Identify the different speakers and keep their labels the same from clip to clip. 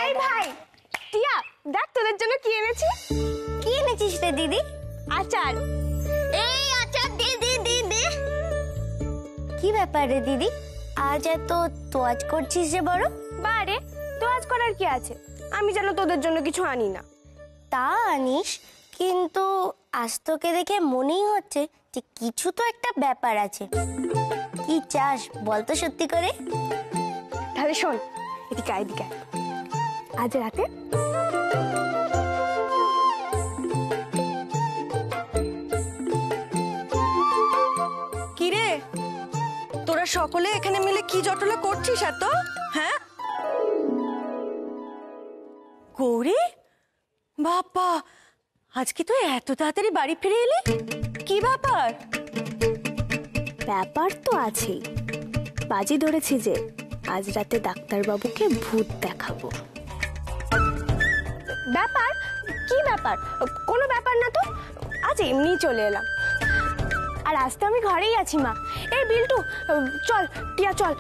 Speaker 1: এই ভাই টিয়া, দেখ তোদের জন্য কি এনেছি।
Speaker 2: কি এনেছিস রে দিদি?
Speaker 1: আচার।
Speaker 2: এই আচার দে দে দে দে। কি ব্যাপার রে দিদি, আজ এত তোয়াজ করছিস যে বড়?
Speaker 1: বারে তোয়াজ করার কি আছে, আমি যেন তোদের জন্য কিছু আনি না।
Speaker 2: তা আনিস, কিন্তু আজ তোকে দেখে মনেই হচ্ছে যে কিছু তো একটা ব্যাপার আছে। কি চাস বলতো সত্যি করে?
Speaker 1: তাহলে শোন, এদিকে এদিকে। আজ রাতে
Speaker 3: কিরে, তোরা সকলে এখানে মিলে কি জটলা করছিস এত? হ্যাঁ গৌরী, বাবা আজকে তুই এত তাড়াতাড়ি বাড়ি ফিরে এলি, কি ব্যাপার?
Speaker 1: ব্যাপার তো আছেই, বাজি ধরেছি যে আজ রাতে ডাক্তারবাবুকে ভূত দেখাবো। ব্যাপার? কি ব্যাপার? কোনো ব্যাপার না তো, আজ এমনি চলে এলাম। আর আজ তো আমি ঘরেই আছি মা। এই বিল্টু চল, টিয়া চল,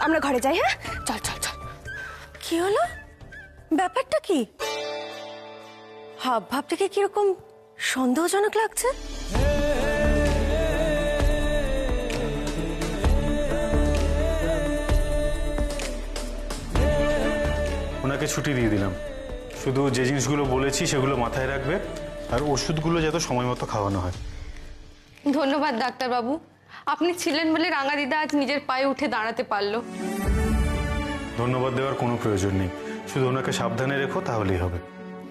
Speaker 1: আমরা ঘরে যাই। হ্যাঁ চল চল চল।
Speaker 3: কি হলো, ব্যাপারটা কি? হাব ভাব থেকে কিরকম সন্দেহজনক লাগছে।
Speaker 4: ওনাকে ছুটি দিয়ে দিলাম, শুধু যে জিনিসগুলো বলেছি সেগুলো মাথায় রাখবে, আর ওষুধগুলো যাতে সময় মতো খাওয়ানো হয়।
Speaker 5: ধন্যবাদ ডাক্তারবাবু, আপনি ছিলেন বলে রাঙা দিদা আজ নিজের পায়ে উঠে দাঁড়াতে পারলো।
Speaker 4: ধন্যবাদ দেওয়ার কোনো প্রয়োজন নেই, শুধু ওনাকে সাবধানে রেখো তাহলেই হবে।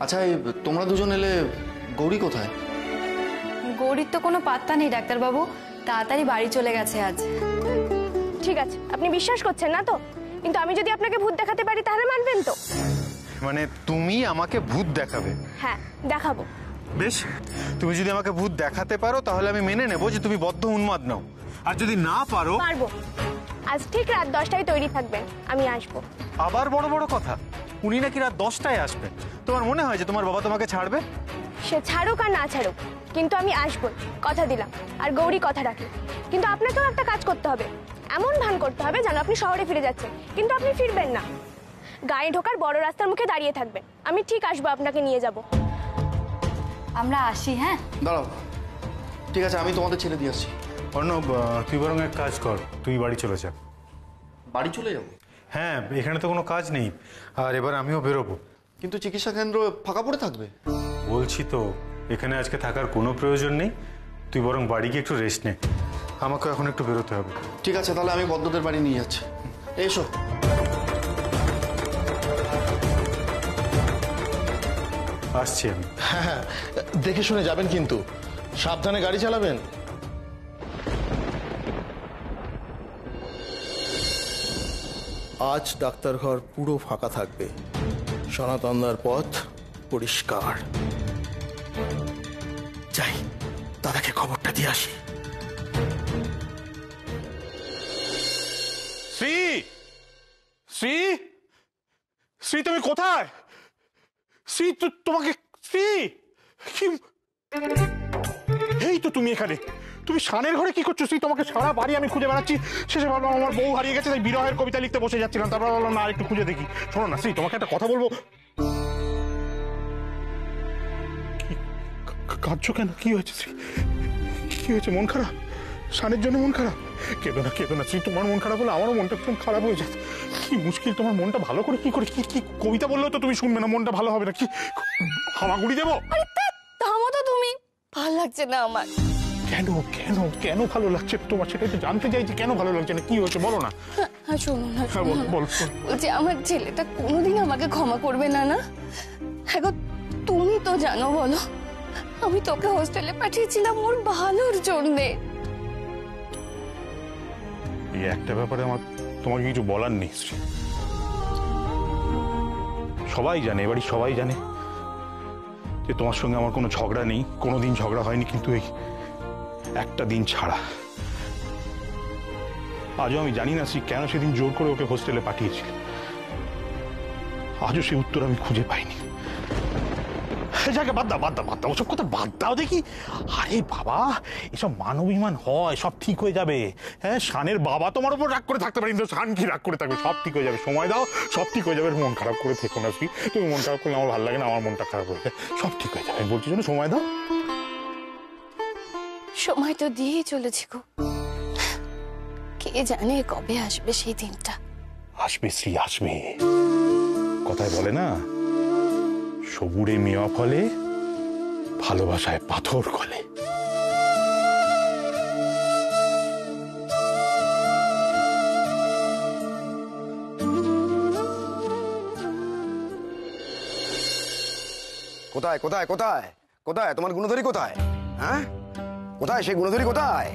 Speaker 6: আচ্ছা, তোমরা দুজন এলে, গৌরী কোথায়?
Speaker 5: গৌরীর তো কোনো পাত্তা নেই ডাক্তারবাবু, তাড়াতাড়ি বাড়ি চলে গেছে আজ।
Speaker 1: ঠিক আছে, আপনি বিশ্বাস করছেন না তো? কিন্তু আমি যদি আপনাকে ভূত দেখাতে পারি তাহলে মানবেন তো?
Speaker 4: মানে তুমি আমাকে ভূত দেখাবে?
Speaker 1: হ্যাঁ দেখাবো।
Speaker 4: বেশ, তুমি যদি আমাকে ভূত দেখাতে পারো তাহলে আমি মেনে নেবো যে তুমি বদ্ধ উন্মাদ নাও, আর যদি না পারো?
Speaker 1: পারবো। আজ ঠিক রাত 10টায় তৈরি থাকবেন, আমি আসবো।
Speaker 4: আবার বড় বড় কথা, উনি নাকি রাত 10টায় আসবেন? তোমার মনে হয় যে তোমার বাবা তোমাকে ছাড়বে?
Speaker 1: সে ছাড়ুক আর না ছাড়ুক, কিন্তু আমি আসবো, কথা দিলাম। আর গৌরী কথা রাখে। কিন্তু আপনাকেও একটা কাজ করতে হবে, এমন ভান করতে হবে যেন আপনি শহরে ফিরে যাচ্ছেন, কিন্তু আপনি ফিরবেন না। গায়ে ঢোকার বড় রাস্তার মুখে দাঁড়িয়ে থাকবেন, আমি ঠিক আসবো, আপনাকে নিয়ে যাব।
Speaker 5: আমরা আসি। হ্যাঁ
Speaker 6: দাঁড়াও, ঠিক আছে, আমি তোমাদের ছেড়ে দিয়ে আসছি।
Speaker 4: অর্ণব, তুই বরং এক কাজ কর, তুই বাড়ি চলে যা।
Speaker 6: বাড়ি চলে যাবো?
Speaker 4: হ্যাঁ, এখানে তো কোনো কাজ নেই, আর এবার আমিও বেরোবো।
Speaker 6: কিন্তু চিকিৎসা কেন্দ্র ফাঁকা পড়ে থাকবে।
Speaker 4: বলছি তো, এখানে আজকে থাকার কোনো প্রয়োজন নেই, তুই বরং বাড়ি গিয়ে একটু রেস্ট নে, আমাকে এখন একটু বেরোতে হবে।
Speaker 6: ঠিক আছে, তাহলে আমি বদ্ধদের বাড়ি নিয়ে যাচ্ছি। এসো।
Speaker 4: আসছি আমি।
Speaker 7: হ্যাঁ, দেখে শুনে যাবেন কিন্তু, সাবধানে গাড়ি চালাবেন। আজ ডাক্তার ঘর পুরো ফাঁকা থাকবে, সনাতনদার পথ পরিষ্কার। যাই, দাদাকে খবরটা দিয়ে আসি।
Speaker 8: শ্রী, শ্রী, শ্রী তুমি কোথায়? শ্রী, তোমাকে শ্রী, এই তো তুমি এখানে। তুমি শানের ঘরে কি করছো শ্রী? তোমাকে সারা বাড়ি আমি খুঁজে বেড়াচ্ছি, শেষে ভাবলাম আমার বউ হারিয়ে গেছে, তাই বিরহের কবিতা লিখতে বসে যাচ্ছিলাম, তারপর ভাবলাম না, একটু খুঁজে দেখি। শোনো না শ্রী, তোমাকে একটা কথা বলবো। কাঁদছো কেন? কি হয়েছে শ্রী? কি হয়েছে? মন খারাপ? শানের জন্য মন খারাপ? কেঁদো না, কেঁদো না শ্রী, তোমার মন খারাপ হলে আমারও মনটা একদম খারাপ হয়ে যায়। কি মুশকিল, তোমার মনটা ভালো করে কি করে? কি কবিতা বললেও তো তুমি শুনবে না, মনটা ভালো হবে না। কি হামাগুড়ি দেবো?
Speaker 5: থামো তো তুমি, ভালো লাগছে না আমার।
Speaker 8: কেন কেন কেন ভালো লাগছে তোমার? সেটাই তো জানতে চাইছি, কেন ভালো লাগছে না, কি হয়েছে বলো না।
Speaker 5: হ্যাঁ শোনো না,
Speaker 8: হ্যাঁ বল বল।
Speaker 5: বলছি আমার ছেলেটা কোনোদিন আমাকে ক্ষমা করবে না। না হ্যাঁ গো, তুমি তো জানো, বলো, আমি তোকে হোস্টেলে পাঠিয়েছিলাম ওর ভালোর জন্যে।
Speaker 8: এই একটা ব্যাপারে আমার তোমাকে কিছু বলার নেই। সবাই জানে, এবারই সবাই জানে যে তোমার সঙ্গে আমার কোনো ঝগড়া নেই, কোনোদিন ঝগড়া হয়নি, কিন্তু এই একটা দিন ছাড়া। আজও আমি জানি না শ্রী কেন সেদিন জোর করে ওকে হোস্টেলে পাঠিয়েছিল, আজও সেই উত্তর আমি খুঁজে পাইনি। যাকে বাদ দাও বাদ দাও বাদ দাও, ওসব কথা বাদ দাও দেখি। আরে বাবা, এসব মানবিমান হয়, সব ঠিক হয়ে যাবে। হ্যাঁ, শানের বাবা তোমার উপর রাগ করে থাকতে পারে, কিন্তু শান কি রাগ করে থাকবে? সব ঠিক হয়ে যাবে, সময় দাও, সব ঠিক হয়ে যাবে। মন খারাপ করে থেকো না শ্রী, তুমি মন খারাপ করলে আমার ভালো লাগে না, আমার মনটা খারাপ হয়ে যায়। সব ঠিক হয়ে যাবে, আমি বলছি জন্য সময় দাও।
Speaker 5: সময় তো দিয়েই চলেছি গো, কে জানে কবে আসবে সেই দিনটা।
Speaker 8: আসবে শ্রী, আসবে। কথায় বলে না, সবুরে মেওয়া ফলে, ভালোবাসায় পাথর গলে।
Speaker 9: কোথায় কোথায় কোথায় কোথায় তোমার গুণধরী কোথায়? হ্যাঁ, কোথায় সেই গুণধরী কোথায়?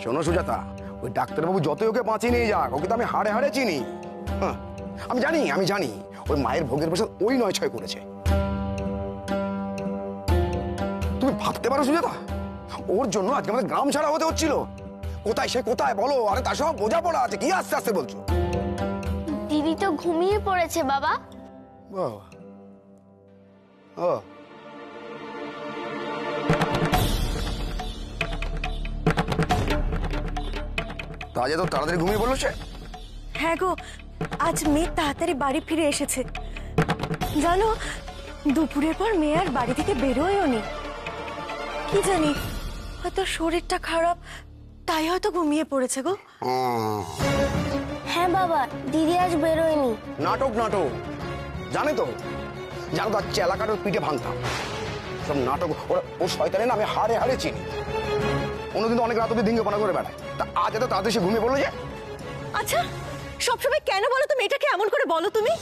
Speaker 9: শোনো সুজাতা, ওই ডাক্তারবাবু যতই ওকে বাঁচিয়ে নিয়ে যাক, ওকে তো আমি হাড়ে হাড়ে চিনি। হ্যাঁ, আমি জানি ওই মায়ের ভোগের প্রসাদ ওই ৯-৬ করেছে। তুমি ভাবতে পারো সুজাতা, ওর জন্য আজকে আমাদের গ্রাম ছাড়া হতে হচ্ছিল। কোথায় সে, কোথায় বলো? আরে তার সব বোঝাপড়া আছে, কি আস্তে আস্তে বলছো?
Speaker 2: দিদি তো ঘুমিয়ে পড়েছে বাবা।
Speaker 9: বাবা, ও তাজে তো তাড়াতাড়ি ঘুমিয়ে পড়লো সে।
Speaker 3: হ্যাঁ গো, আজ মেয়ে তাড়াতাড়ি বাড়ি ফিরে এসেছে। জানো, দুপুরের পর মেয়ে আর বাড়ি থেকে বেরোয়ও নি। কি জানি, হয়তো শরীরটা খারাপ, তাই হয়তো ঘুমিয়ে পড়েছে গো।
Speaker 2: হ্যাঁ বাবা, দিদি আজ বেরোয়নি।
Speaker 9: নাটক নাটক, জানো তো চেলা কাটোর পিঠে ভাঙতাম। সব নাটক, ও শয়তানে না আমি হাড়ে হাড়ে চিনি। অন্যদিন তো অনেক রাত অব্দি ধিঙ্গেপনা করে বেড়ায়, তা আজ এত তাড়াতাড়ি সে ঘুমিয়ে পড়লো যে।
Speaker 3: আচ্ছা, সবসময় কেন বলো তো মেয়েটাকে এমন করে বলো তুমি?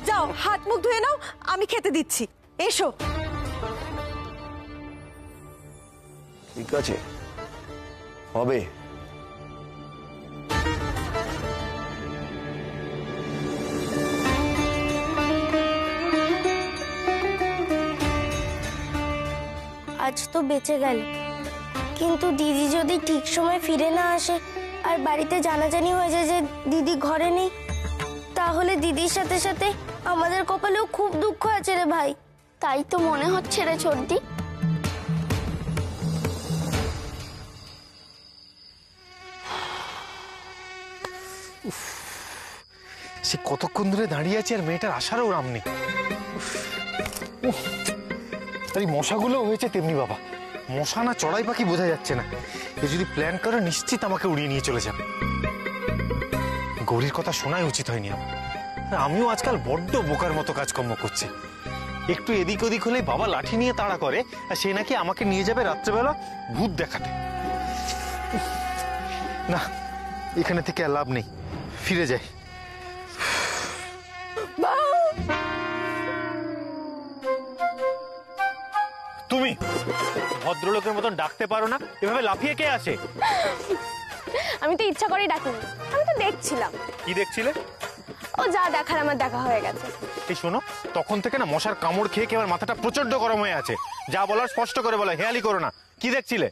Speaker 3: যাও হাত মুখ ধুয়ে নাও, আমি খেতে দিচ্ছি, এসো।
Speaker 9: ঠিক আছে, হবে।
Speaker 2: আজ তো বেঁচে গেল, কিন্তু দিদি যদি ঠিক সময় ফিরে না আসে আর বাড়িতে জানাজানি হয়ে যায় যে দিদি ঘরে নেই, তাহলে দিদির সাথে সাথে আমাদের কপালেও খুব দুঃখ আছে রে ভাই। তাই তো মনে হচ্ছে রে ছোটদি।
Speaker 4: সে কতক্ষণ ধরে দাঁড়িয়ে আছে আর মেয়েটার আসারও নাম নেই। আর এই মশাগুলো হয়েছে তেমনি বাবা, মশা না চড়াই পাখি বোঝা যাচ্ছে না। এ যদি প্ল্যান করে নিশ্চিত আমাকে উড়িয়ে নিয়ে চলে যাবে। গৌরীর কথা শোনাই উচিত হয়নি আমার। আমিও আজকাল বড্ড বোকার মতো কাজকর্ম করছি। একটু এদিক ওদিক হলে বাবা লাঠি নিয়ে তাড়া করে, আর সে নাকি আমাকে নিয়ে যাবে রাত্রেবেলা ভূত দেখাতে। না, এখানে থেকে আর লাভ নেই, ফিরে যাই। তুমি ভদ্রলোকের মতন ডাকতে পারো না? এভাবে লাফিয়ে কে আসে?
Speaker 1: আমি তো ইচ্ছা করেই ডাকিনি, আমি তো দেখছিলাম।
Speaker 4: কি দেখছিলে?
Speaker 1: ও যা দেখার আমার দেখা হয়ে গেছে।
Speaker 4: এই শোনো, তখন থেকে না মশার কামড় খেয়ে আমার মাথাটা প্রচন্ড গরম হয়ে আছে। যা বলার স্পষ্ট করে বলো, হেয়ালি করো না। কি দেখছিলে?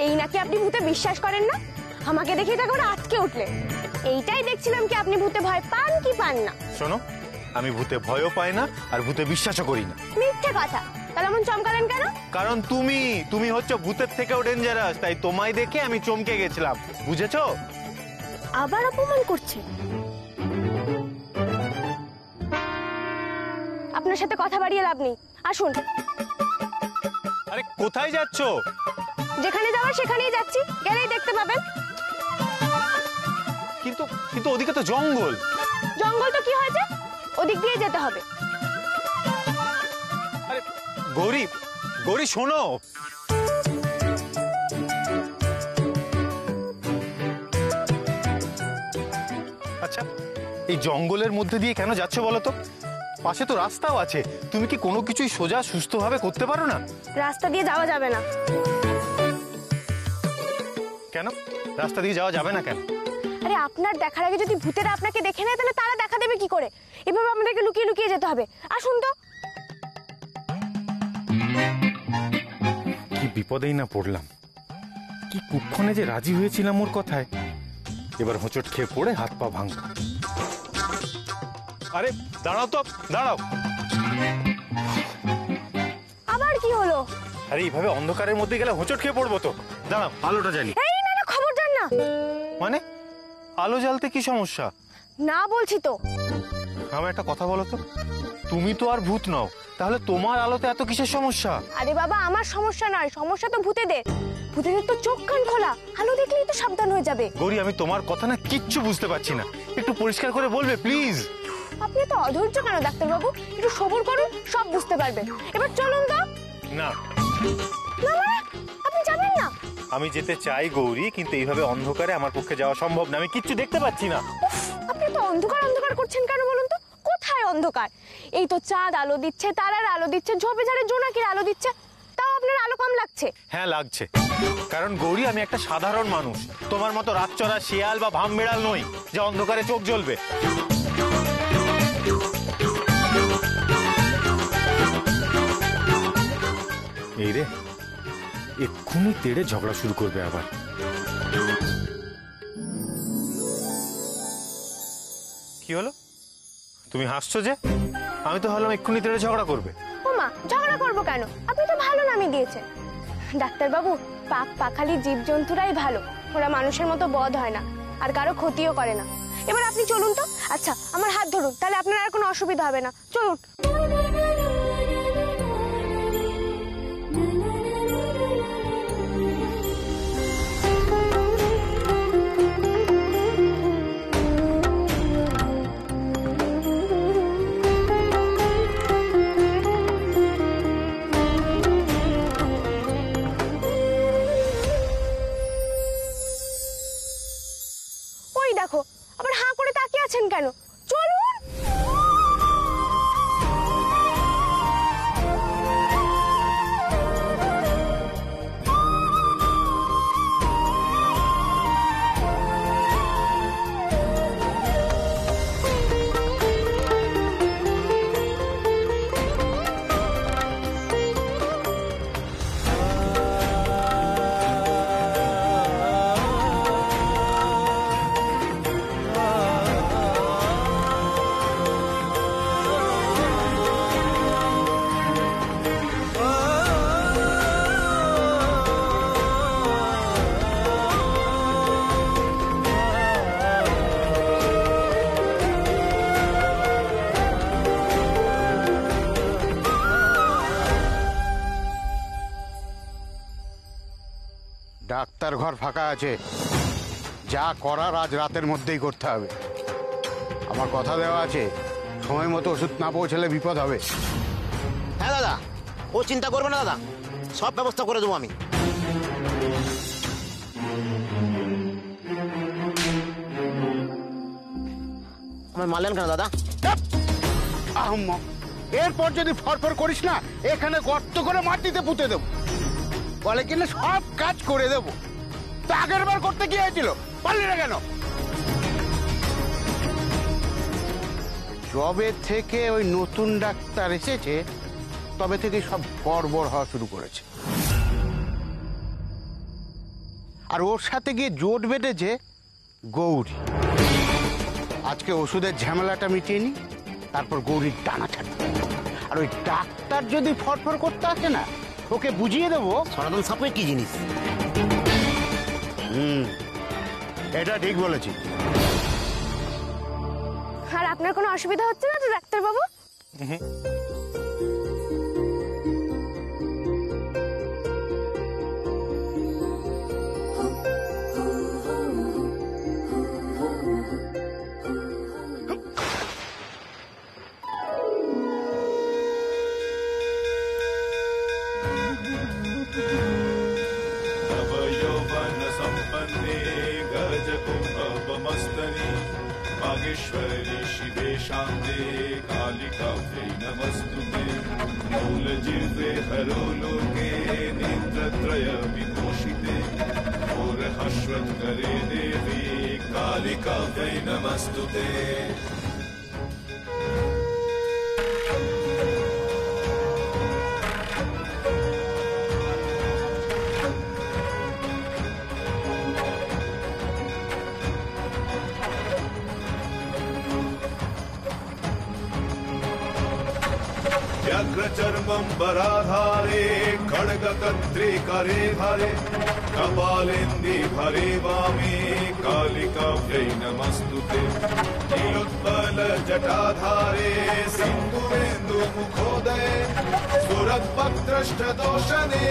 Speaker 1: এই নাকি আপনি ভূতে বিশ্বাস করেন না? আমাকে দেখে তো একেবারে আটকে উঠলেন। এইটাই দেখছিলাম কি আপনি ভূতে ভয় পান কি পান না।
Speaker 4: শোনো, আমি ভূতে ভয়ও পাই না আর ভূতে বিশ্বাসও করি না।
Speaker 1: মিথ্যে কথা। তাহলে এমন চমকালেন কেন?
Speaker 4: কারণ তুমি হচ্ছে ভূতের থেকেও ডেঞ্জারাস, তাই তোমায় দেখে আমি চমকে গেছিলাম, বুঝেছো?
Speaker 1: আবার অপমান করছে। আপনার সাথে কথা বাড়িয়ে লাভ নেই, আসুন।
Speaker 4: আরে কোথায় যাচ্ছো?
Speaker 1: যেখানে যাওয়ার সেখানেই যাচ্ছি, গেলেই দেখতে পাবেন।
Speaker 4: কিন্তু কিন্তু ওদিকে তো জঙ্গল।
Speaker 1: জঙ্গল তো কি হয়েছে, ওদিক দিয়ে যেতে হবে।
Speaker 4: আরে গৌরী, গৌরী শোনো। আচ্ছা, এই জঙ্গলের মধ্যে দিয়ে কেন যাচ্ছ বলো তো? পাশে তো রাস্তাও আছে, তুমি কি কোনো কিছুই সোজা সুস্থভাবে করতে পারো না?
Speaker 1: রাস্তা দিয়ে যাওয়া যাবে না।
Speaker 4: কেন রাস্তা দিয়ে যাওয়া যাবে না কেন?
Speaker 1: আরে আপনার দেখার আগে যদি ভূতেরা আপনাকে দেখে নেয় তাহলে তারা দেখা দেবে কি করে? এভাবে আমাদেরকে লুকিয়ে লুকিয়ে যেতে হবে। আসুন তো।
Speaker 4: কি বিপদেই না পড়লাম, কি কুক্ষণে যে রাজি হয়েছিলাম ওর কথায়। এবার হোঁচট খেয়ে পড়ে হাত পা ভাঙব। আরে দাঁড়াও তো, দাঁড়াও। আরে এইভাবে অন্ধকারের মধ্যে গেলে হোঁচট খেয়ে পড়বো তো। দাঁড়াও আলোটা জ্বালি।
Speaker 1: এই না না, খবরদার না।
Speaker 4: মানে আলো জ্বালতে কি সমস্যা?
Speaker 1: না বলছি তো।
Speaker 4: আমার একটা কথা বলো তো, তুমি তো আর ভূত নও, তাহলে তোমার আলোতে এত কিসের সমস্যা?
Speaker 1: আরে বাবা, আমার সমস্যা নয়, সমস্যা তো ভূতেদের। ভূতেদের তো চোখ কান খোলা, আলো দেখলেই তো সাবধান হয়ে যাবে।
Speaker 4: গৌরী, আমি তোমার কথা না কিচ্ছু বুঝতে পারছি না, একটু পরিষ্কার করে বলবে প্লিজ?
Speaker 1: আপনি তো অধৈর্য কেন ডাক্তারবাবু? একটু সবর করুন, সব বুঝতে পারবেন। এবার চলুন তো।
Speaker 4: না
Speaker 1: না মানে আপনি যাবেন না?
Speaker 4: আমি যেতে চাই গৌরী, কিন্তু এইভাবে অন্ধকারে আমার পক্ষে যাওয়া সম্ভব না, আমি কিচ্ছু দেখতে পাচ্ছি না।
Speaker 1: আপনি তো অন্ধকার অন্ধকার করছেন কেন বলুন তো? কোথায় অন্ধকার? এই তো চাঁদ আলো দিচ্ছে, তারার আলো দিচ্ছে, ঝোপে ঝাড়ে জোনাকির আলো দিচ্ছে, তাও আপনার আলো কম লাগছে।
Speaker 4: হ্যাঁ লাগছে, কারণ গৌরী আমি একটা সাধারণ মানুষ, তোমার মতো রাতচরা শিয়াল বা ভাম বিড়াল নই যে অন্ধকারে চোখ জ্বলবে। এই রে, এক্ষুনি তেড়ে ঝগড়া শুরু করবে আবার। কি হলো, তুমি হাসছো যে? আমি তো ভাবলাম এক্ষুনি তেড়ে ঝগড়া করবে।
Speaker 1: ওমা, ঝগড়া করবো কেন? আপনি তো ভালো নামই দিয়েছেন। ডাক্তারবাবু, পাক পাখালি জীবজন্তুরাই ভালো, ওরা মানুষের মতো বধ হয় না, আর কারো ক্ষতিও করে না। এবার আপনি চলুন তো। আচ্ছা, আমার হাত ধরুন, তাহলে আপনার আর কোনো অসুবিধা হবে না। চলুন। ওই দেখো, আবার হাঁ করে তাকিয়ে আছেন কেন? চলুন।
Speaker 10: ডাক্তার ঘর ফাঁকা আছে, যা করার আজ রাতের মধ্যেই করতে হবে। আমার কথা দেওয়া আছে, সময় মতো ওষুধ না পৌঁছালে বিপদ হবে।
Speaker 11: হ্যাঁ দাদা, ও চিন্তা করবে না দাদা, সব ব্যবস্থা করে দেবো আমি। আমার মারলেন কেন দাদা?
Speaker 10: আহম্মক, এরপর যদি ফরফর করিস না, এখানে গর্ত করে মাটিতে পুঁতে দেবো। বলে কিনা সব কাজ করে দেবো। তো আগের বার করতে কি হয়েছিল, পারলি না কেন? যবে থেকে ওই নতুন ডাক্তার এসেছে, তবে থেকে সব গড়বড় হওয়া শুরু করেছে। আর ওর সাথে গিয়ে জোট বেঁধেছে গৌরী। আজকে ওষুধের ঝামেলাটা মিটিয়ে নি, তারপর গৌরীর টানা ছাড়বে। আর ওই ডাক্তার যদি ফরফর করতে আসে না, ওকে বুঝিয়ে দেবো
Speaker 11: সনাতন সাপের কি জিনিস।
Speaker 10: এটা ঠিক বলেছি।
Speaker 1: আর আপনার কোনো অসুবিধা হচ্ছে না তো ডাক্তারবাবু?
Speaker 12: बागेश्वरी शिवे शान्ते कालिकायै नमस्तुते मूलजिह्वे हरोलोके नेत्रत्रय विभूषिते घोरहश्वत्करे देवी कालिकायै नमस्तुते। व्यग्रचर्मम्बराधारे खड्गकर्त्रे करे धरे कपालेन्दि भरे वामे कालिकाभ्यै नमस्तुते नीलोत्पलजटाधारे सिन्दूरेन्दुमुखोदये स्फुरद्वक्त्रष्टदोषणे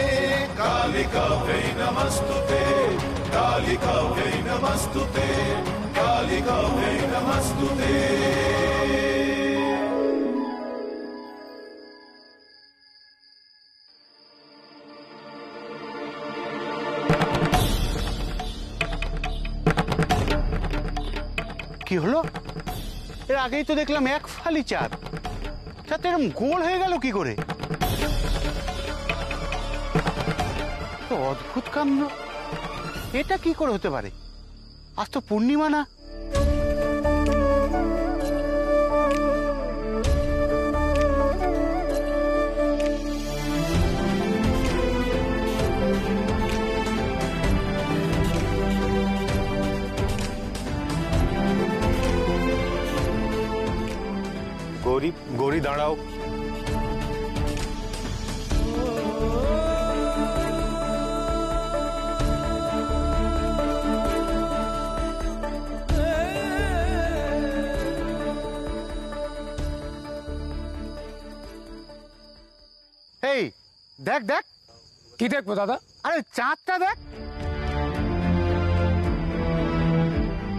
Speaker 12: कालिकाभ्यै नमस्तुते कालिकाभ्यै नमस्तुते कालिकाभ्यै नमस्तुते।
Speaker 10: কি হলো? এর আগেই তো দেখলাম এক ফালি চাঁদ, চাঁদটা এরকম গোল হয়ে গেল কি করে? তো অদ্ভুত কাণ্ড, এটা কি করে হতে পারে? আজ তো পূর্ণিমা না।
Speaker 4: গৌরী, গৌরী দাঁড়াও।
Speaker 10: এই দেখ দেখ।
Speaker 13: কি দেখবো দাদা?
Speaker 10: আরে চাঁদটা দেখ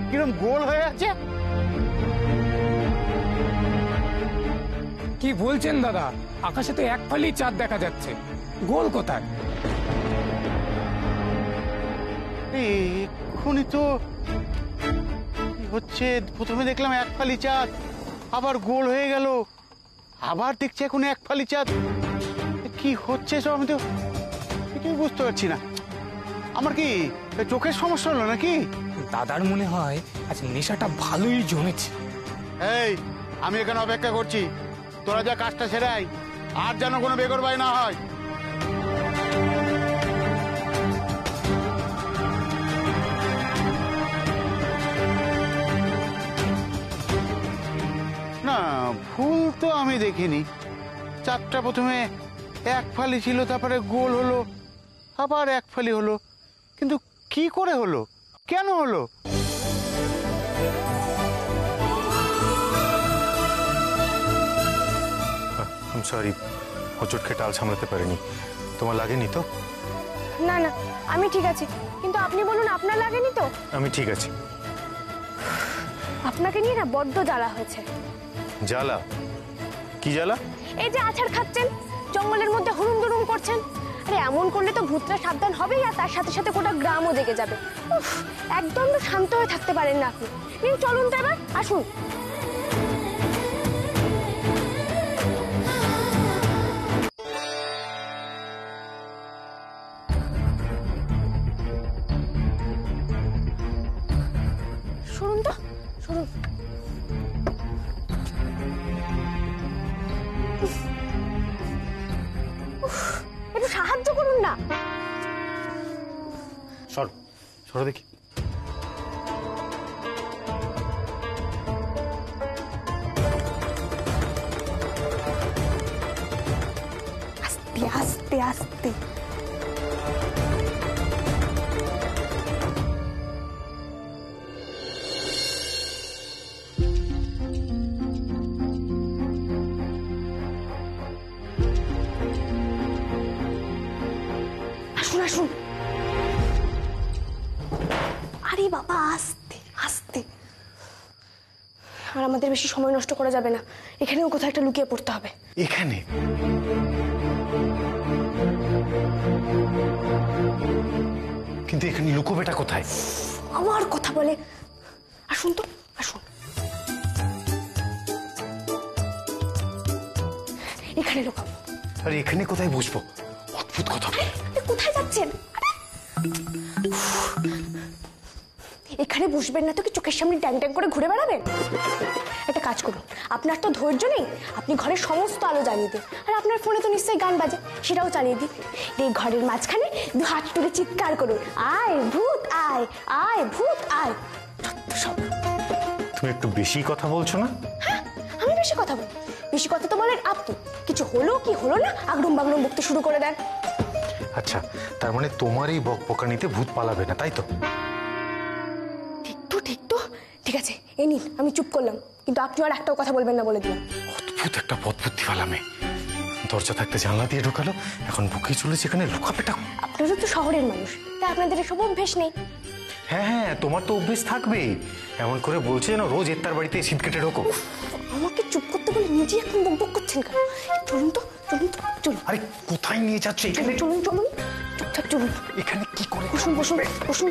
Speaker 10: কিরম গোল হয়ে আছে।
Speaker 13: কি বলছেন দাদা? আকাশে তো এক ফালি চাঁদ দেখা যাচ্ছে, গোল কোথায়?
Speaker 10: এক্ষুনি তো হচ্ছে, প্রথমে দেখলাম এক ফালি চাঁদ, আবার গোল হয়ে গেল, আবার দেখছি এখন এক ফালি চাঁদ। কি হচ্ছে সব আমি তো কিছুই বুঝতে পারছি না। আমার কি চোখের সমস্যা হলো নাকি?
Speaker 13: দাদার মনে হয় আজ নেশাটা ভালোই জমেছে।
Speaker 10: এই আমি এখানে অপেক্ষা করছি, তোরা যা কাজটা সেরাই, আর যেন কোনো বেগরবাই না হয়। না, ভুল তো আমি দেখিনি। চাঁদটা প্রথমে এক ফালি ছিল, তারপরে গোল হলো, আবার এক ফালি হলো, কিন্তু কি করে হলো, কেন হলো?
Speaker 4: সরি, হোঁচট খেয়ে টাল সামলাতে পারিনি। তোমার লাগেনি তো?
Speaker 1: না না, আমি ঠিক আছি, কিন্তু আপনি বলুন আপনার লাগেনি তো?
Speaker 4: আমি ঠিক আছি।
Speaker 1: আপনাকে নিয়ে না বড্ড জ্বালা হয়েছে।
Speaker 4: জ্বালা? কি জ্বালা?
Speaker 1: এই যে আছাড় খাচ্ছেন, জঙ্গলের মধ্যে হুড়ুম দুরুম করছেন। আরে এমন করলে তো ভূতরা সাবধান হবেই, আর তার সাথে সাথে গোটা গ্রামও জেগে যাবে। উফ, একদম তো শান্ত হয়ে থাকতে পারেন না আপনি। নিন চলুন তো এবার, আসুন। শুনুন তো, শুনুন। একটু সাহায্য করুন না।
Speaker 4: সরো সরো দেখি।
Speaker 1: আস্তে আস্তে আস্তে। আসুন আসুন। আরে বাবা, আস্তে আস্তে। আর আমাদের বেশি সময় নষ্ট করা যাবে না, এখানেও কোথাও একটা লুকিয়ে পড়তে হবে।
Speaker 4: এখানে? কিন্তু এখানে লুকোবেটা কোথায়?
Speaker 1: আমার কথা বলে। আসুন তো, আসুন। এখানে লুকাবো।
Speaker 4: আরে এখানে কোথায় বসবো? অদ্ভুত কথা।
Speaker 1: কোথায় যাচ্ছেন? এখানে বসবেন না তো কি চোখের সামনে ট্যাং ট্যাং করে ঘুরে বেড়াবেন? একটা কাজ করুন, আপনার তো ধৈর্য নেই, আপনি ঘরের সমস্ত আলো জ্বালিয়ে দিন। আর আপনার ফোনে তো নিশ্চয়ই গান বাজে, সেটাও চালিয়ে দিন। এই ঘরের মাঝখানে দু হাত তুলে চিৎকার করুন, আয় ভূত আয়, আয় ভূত আয়।
Speaker 4: তুমি একটু বেশি কথা বলছো না?
Speaker 1: হ্যাঁ, আমি বেশি কথা বলি। বেশি কথা তো বলেন আপনি, কিছু হলো কি হলো না আগডুম বাগডুম বকতে শুরু করে দেন।
Speaker 4: আচ্ছা, তার মানে তোমার এই বকবকানিতে ভূত পালাবে না, তাই তো?
Speaker 1: ঠিক তো, ঠিক আছে এই নিন, আমি চুপ করলাম, কিন্তু আপনি আর একটাও কথা বলবেন না বলে দিলাম।
Speaker 4: অদ্ভুত একটা পথবুদ্ধি পালা মেয়ে, দরজা থাকতে জানলা দিয়ে ঢোকালো, এখন বুকেই চলেছে এখানে লুকাপেটা।
Speaker 1: আপনারা তো শহরের মানুষ, তাই আপনাদের এসব অভ্যেস নেই।
Speaker 4: হ্যাঁ, তোমার তো অভ্যেস থাকবেই, এমন করে বলছে যেন রোজ এর বাড়িতে শীত কেটে ঢোকো।
Speaker 1: আমাকে চুপ করতে বলে নিজে এখন বকবক করছেন কেন? চলুন তো।
Speaker 4: আরে কোথায় নিয়ে যাচ্ছ? এখানে
Speaker 1: চলুন, চুপচাপ চলুন।
Speaker 4: এখানে কি করে?
Speaker 1: বসুন।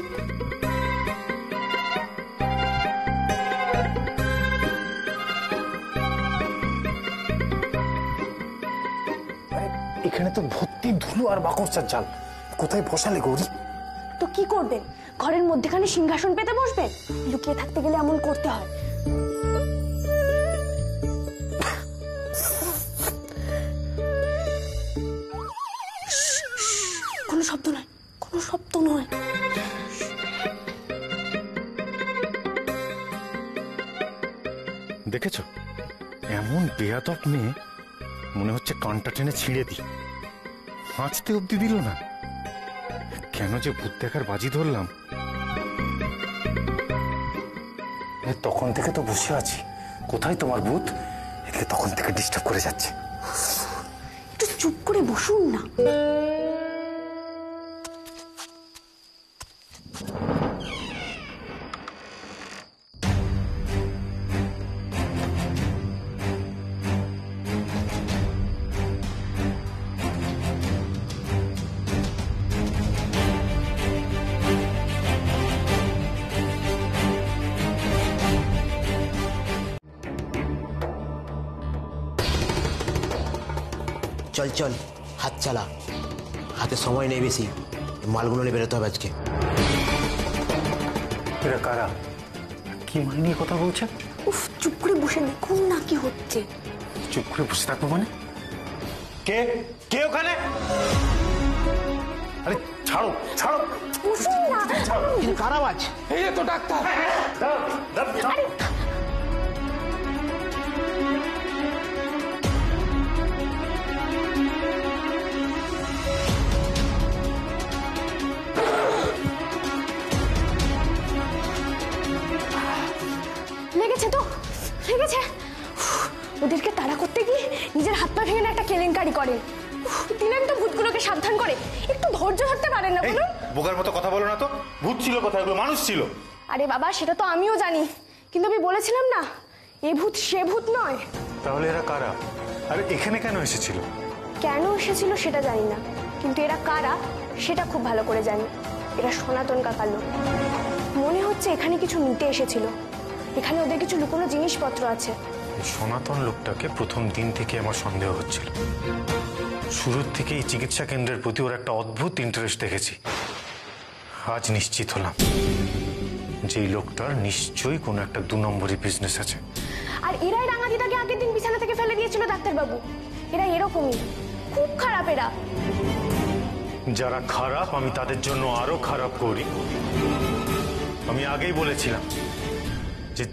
Speaker 4: এখানে তো ভর্তি ধুলো আর মাকড়সার জাল, কোথায় বসালে গৌরী?
Speaker 1: তো কি করবেন? ঘরের মধ্যেখানে সিংহাসন পেতে বসবেন? লুকিয়ে থাকতে গেলে এমন করতে হয়। কোনো শব্দ নয়।
Speaker 4: দেখেছো, এমন বেয়াদব মেয়ে, মনে হচ্ছে কানটা টেনে ছিঁড়ে দিই। হাঁচতে অব্দি দিল না। কেন যে ভূত দেখার বাজি ধরলাম। তখন থেকে তো বসে আছি, কোথায় তোমার ভূত? এদিকে তখন থেকে ডিস্টার্ব করে যাচ্ছে।
Speaker 1: একটু চুপ করে বসুন না।
Speaker 11: চল হাত চালা, হাতে সময় নেই বেশি, মালগুলো নিয়ে বেরোতে হবে আজকে।
Speaker 4: এরা কারা? কি মানে নিয়ে কথা বলছে?
Speaker 1: উফ, চুপ করে বসে দেখুন না কি হচ্ছে।
Speaker 4: চুপ করে বসে থাকবো মানে? কে ওখানে? আরে ছাড়ো।
Speaker 1: বসুন না।
Speaker 11: কিন্তু কার আওয়াজ?
Speaker 13: এই তো ডাক্তার।
Speaker 1: লেগেছে। ওদেরকে তাড়া করতে গিয়ে নিজের হাত পা ভেঙে একটা কেলেঙ্কারি করেন। দিলেন তো ভূতগুলোকে সাবধান করে, একটু ধৈর্য ধরতে পারেন না বলুন?
Speaker 4: বোকার মতো কথা বলো না তো। ভূত ছিল কোথায়? ওগুলো মানুষ ছিল।
Speaker 1: আরে বাবা, সেটা তো আমিও জানি, কিন্তু আমি বলেছিলাম না এ ভূত সে ভূত নয়।
Speaker 4: তাহলে এরা কারা? আরে এখানে কেন এসেছিল?
Speaker 1: কেন এসেছিল সেটা জানি না, কিন্তু এরা কারা সেটা খুব ভালো করে জানি। এরা সনাতন কাকার লোক। মনে হচ্ছে এখানে কিছু নিতে এসেছিল। এখানে ওদের কিছু লুকোনো জিনিসপত্র আছে।
Speaker 4: সনাতন লোকটাকে প্রথম দিন থেকে আমার সন্দেহ হচ্ছিল। শুরুর থেকে এই চিকিৎসা কেন্দ্রের প্রতি ওর একটা অদ্ভুত ইন্টারেস্ট দেখেছি। আজ নিশ্চিত হলাম যে এই লোকটার নিশ্চয়ই কোনো একটা 2 নম্বরই বিজনেস আছে।
Speaker 1: আর এরাই রাঙাদিদাকে আগের দিন বিছানা থেকে ফেলে দিয়েছিল ডাক্তারবাবু। এরা এরকমই, খুব খারাপ এরা।
Speaker 4: যারা খারাপ আমি তাদের জন্য আরো খারাপ করি। আমি আগেই বলেছিলাম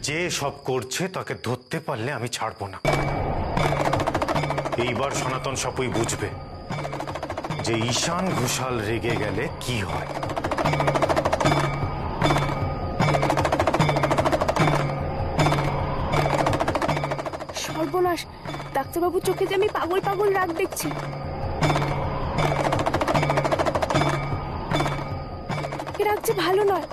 Speaker 4: যে সব করছে তাকে ধরতে পারলে আমি ছাড়বো না। এইবার সনাতন সবই বুঝবে যে ঈশান ঘোষাল রেগে গেলে কি হয়।
Speaker 1: সর্বনাশ, ডাক্তারবাবুর চোখে যে আমি পাগল পাগল রাগ দেখছি। এ রাগ যে ভালো নয়।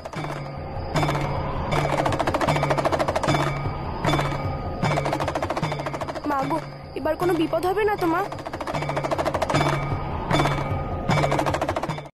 Speaker 1: মা গো, এবার কোনো বিপদ হবে না তো মা?